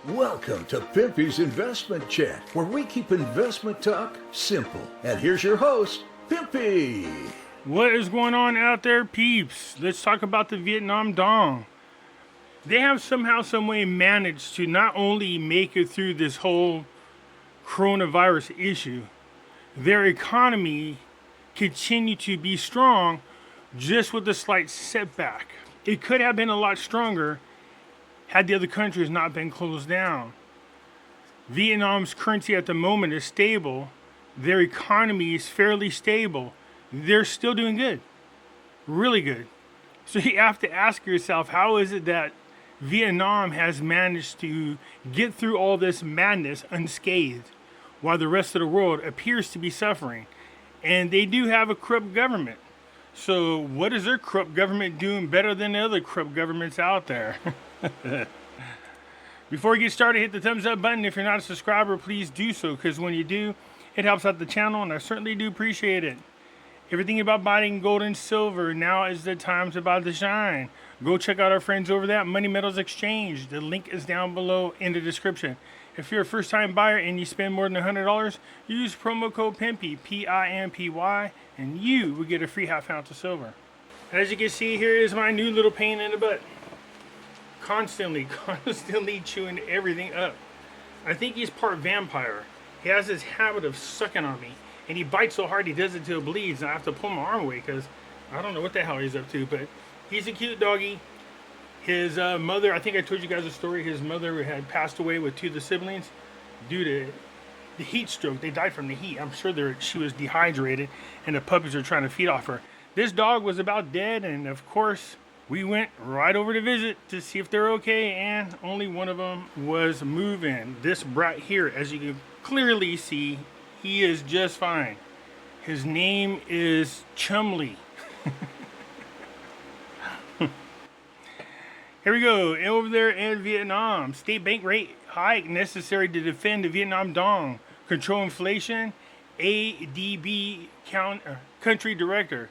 Welcome to Pimpy's Investment Chat, where we keep investment talk simple. And here's your host, Pimpy. What is going on out there, peeps? Let's talk about the Vietnam Dong. They have somehow, some way managed to not only make it through this whole coronavirus issue, their economy continue to be strong just with a slight setback. It could have been a lot stronger had the other countries not been closed down. Vietnam's currency at the moment is stable. Their economy is fairly stable. They're still doing good, really good. So you have to ask yourself, how is it that Vietnam has managed to get through all this madness unscathed while the rest of the world appears to be suffering? And they do have a corrupt government. So what is their corrupt government doing better than the other corrupt governments out there? Before we get started, hit the thumbs up button. If you're not a subscriber, please do so, because when you do, it helps out the channel, and I certainly do appreciate it. Everything about buying gold and silver, now is the time to shine. Go check out our friends over there at Money Metals Exchange. The link is down below in the description. If you're a first-time buyer and you spend more than $100, use promo code Pimpy, P-I-M-P-Y, and you will get a free half ounce of silver. And as you can see, here is my new little pain in the butt. Constantly chewing everything up. I think he's part vampire. He has this habit of sucking on me, and he bites so hard he does it till it bleeds, and I have to pull my arm away because I don't know what the hell he's up to. But he's a cute doggy. His mother, I think I told you guys a story. His mother had passed away with two of the siblings due to the heat stroke. They died from the heat. I'm sure she was dehydrated, and the puppies are trying to feed off her. This dog was about dead, and of course, we went right over to visit to see if they're okay, and only one of them was moving. This brat here, as you can clearly see, he is just fine. His name is Chumley. Here we go. Over there in Vietnam, state bank rate hike necessary to defend the Vietnam Dong, control inflation, ADB country director.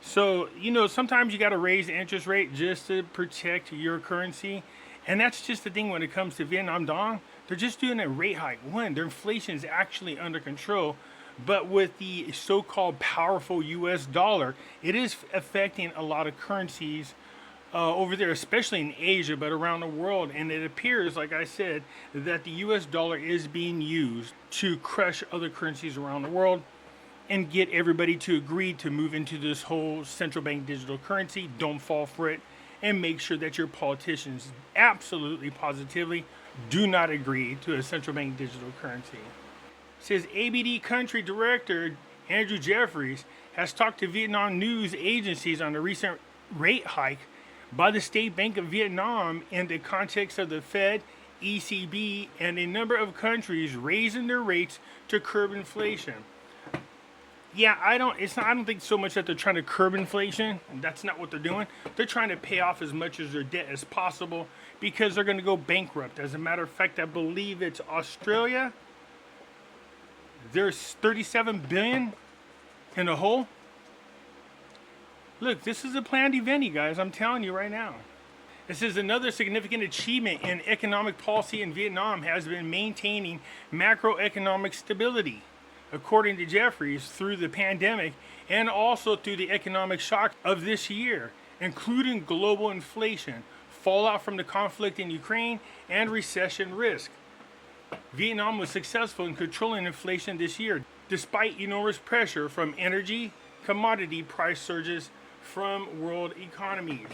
So, you know, sometimes you got to raise the interest rate just to protect your currency. And that's just the thing when it comes to Vietnam Dong. They're just doing a rate hike. One, their inflation is actually under control. But with the so-called powerful US dollar, it is affecting a lot of currencies over there, especially in Asia, but around the world. And it appears, like I said, that the US dollar is being used to crush other currencies around the world and get everybody to agree to move into this whole central bank digital currency. Don't fall for it, and make sure that your politicians absolutely positively do not agree to a central bank digital currency. It says ABD country director Andrew Jeffries has talked to Vietnam news agencies on the recent rate hike by the State Bank of Vietnam in the context of the Fed, ECB, and a number of countries raising their rates to curb inflation. Yeah, I don't think so much that they're trying to curb inflation. That's not what they're doing. They're trying to pay off as much of their debt as possible because they're going to go bankrupt. As a matter of fact, I believe it's Australia. There's 37 billion in the hole. Look, this is a planned event, you guys. I'm telling you right now. This is another significant achievement in economic policy in Vietnam has been maintaining macroeconomic stability, according to Jeffries, through the pandemic and also through the economic shock of this year, including global inflation, fallout from the conflict in Ukraine, and recession risk. Vietnam was successful in controlling inflation this year, despite enormous pressure from energy, commodity price surges from world economies.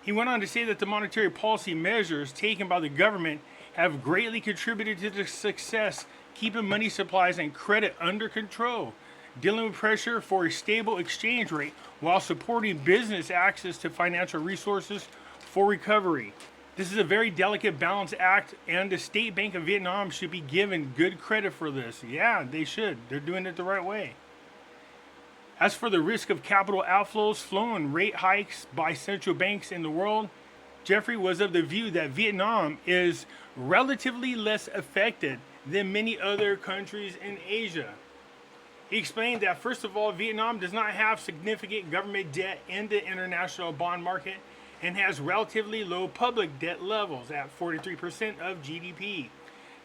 He went on to say that the monetary policy measures taken by the government have greatly contributed to the success, keeping money supplies and credit under control, dealing with pressure for a stable exchange rate while supporting business access to financial resources for recovery. This is a very delicate balance act, and the State Bank of Vietnam should be given good credit for this. Yeah, they should. They're doing it the right way. As for the risk of capital outflows flowing rate hikes by central banks in the world, Jeffrey was of the view that Vietnam is relatively less affected than many other countries in Asia. He explained that, first of all, Vietnam does not have significant government debt in the international bond market, and has relatively low public debt levels at 43% of GDP.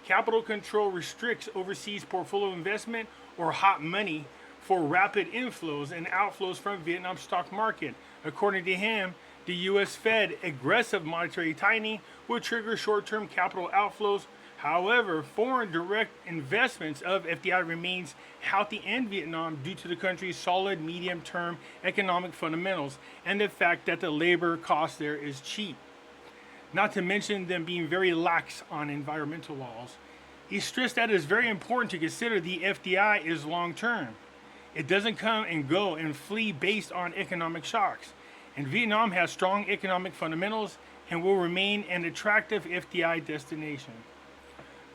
Capital control restricts overseas portfolio investment or hot money for rapid inflows and outflows from Vietnam's stock market. According to him, the U.S. Fed aggressive monetary tightening will trigger short-term capital outflows. However, foreign direct investments of FDI remains healthy in Vietnam due to the country's solid medium-term economic fundamentals and the fact that the labor cost there is cheap. Not to mention them being very lax on environmental laws. He stressed that it is very important to consider the FDI is long-term. It doesn't come and go and flee based on economic shocks. And Vietnam has strong economic fundamentals and will remain an attractive FDI destination.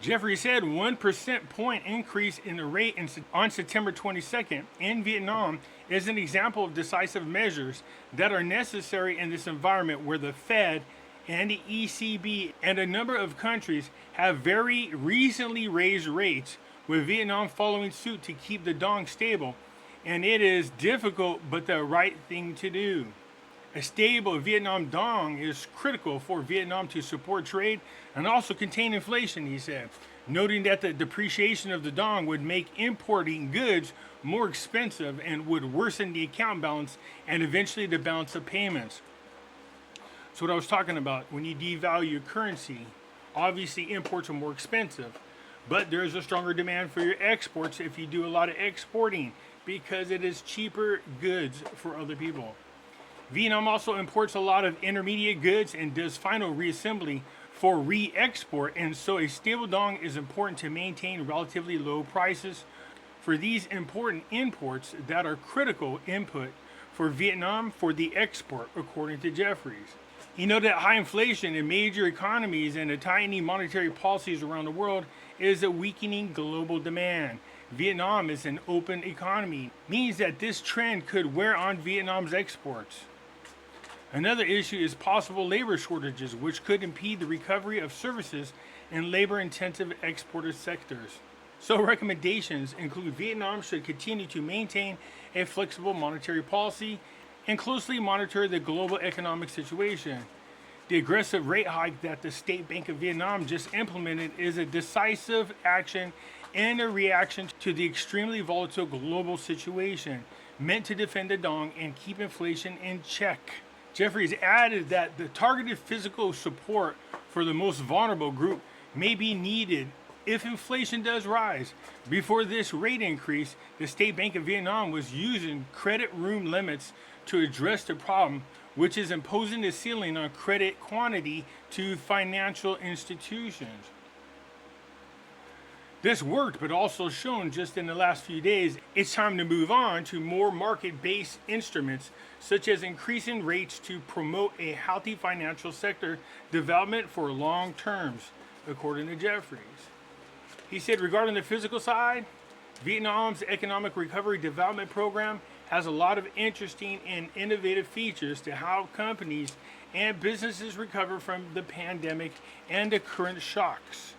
Jeffrey said 1% point increase in the rate on September 22nd in Vietnam is an example of decisive measures that are necessary in this environment where the Fed and the ECB and a number of countries have very recently raised rates, with Vietnam following suit to keep the dong stable, and it is difficult but the right thing to do. A stable Vietnam dong is critical for Vietnam to support trade and also contain inflation, he said, noting that the depreciation of the dong would make importing goods more expensive and would worsen the account balance and eventually the balance of payments. So what I was talking about, when you devalue your currency, obviously imports are more expensive, but there's a stronger demand for your exports if you do a lot of exporting because it is cheaper goods for other people. Vietnam also imports a lot of intermediate goods and does final reassembly for re-export, and so a stable dong is important to maintain relatively low prices for these important imports that are critical input for Vietnam for the export, according to Jeffries. He noted that high inflation in major economies and the tightening monetary policies around the world is a weakening global demand. Vietnam is an open economy, means that this trend could wear on Vietnam's exports. Another issue is possible labor shortages, which could impede the recovery of services in labor-intensive exporter sectors. So recommendations include Vietnam should continue to maintain a flexible monetary policy and closely monitor the global economic situation. The aggressive rate hike that the State Bank of Vietnam just implemented is a decisive action and a reaction to the extremely volatile global situation, meant to defend the dong and keep inflation in check. Jeffries added that the targeted physical support for the most vulnerable group may be needed if inflation does rise. Before this rate increase, the State Bank of Vietnam was using credit room limits to address the problem, which is imposing a ceiling on credit quantity to financial institutions. This worked, but also shown just in the last few days, it's time to move on to more market-based instruments, such as increasing rates to promote a healthy financial sector development for long terms, according to Jeffries. He said regarding the physical side, Vietnam's Economic Recovery Development Program has a lot of interesting and innovative features to how companies and businesses recover from the pandemic and the current shocks.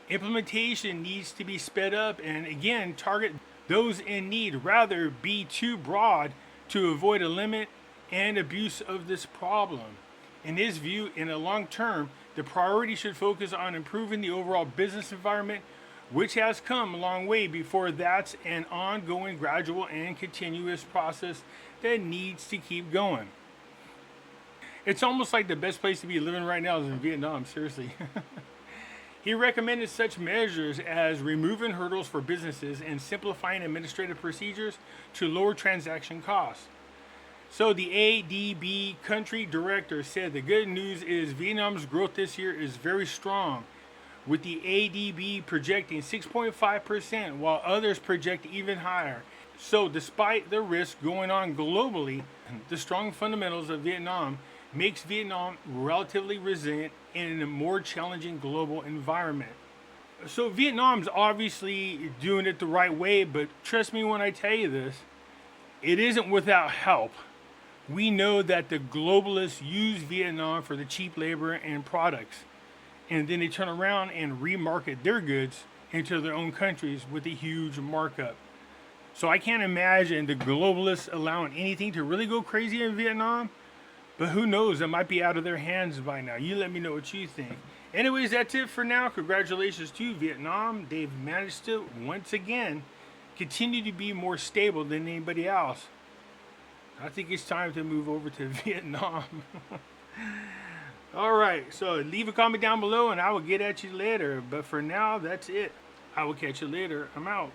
Implementation needs to be sped up and again target those in need, rather be too broad to avoid a limit and abuse of this problem. In his view, in the long term, the priority should focus on improving the overall business environment, which has come a long way. Before that's an ongoing, gradual, and continuous process that needs to keep going. It's almost like the best place to be living right now is in Vietnam, seriously. He recommended such measures as removing hurdles for businesses and simplifying administrative procedures to lower transaction costs. So the ADB country director said the good news is Vietnam's growth this year is very strong, with the ADB projecting 6.5%, while others project even higher. So despite the risk going on globally, the strong fundamentals of Vietnam makes Vietnam relatively resilient in a more challenging global environment. So Vietnam's obviously doing it the right way, but trust me when I tell you this, it isn't without help. We know that the globalists use Vietnam for the cheap labor and products, and then they turn around and remarket their goods into their own countries with a huge markup. So I can't imagine the globalists allowing anything to really go crazy in Vietnam, But who knows? It might be out of their hands by now. You let me know what you think. Anyways, that's it for now. Congratulations to Vietnam. They've managed to, once again, continue to be more stable than anybody else. I think it's time to move over to Vietnam. All right, so leave a comment down below and I will get at you later. But for now, that's it. I will catch you later. I'm out.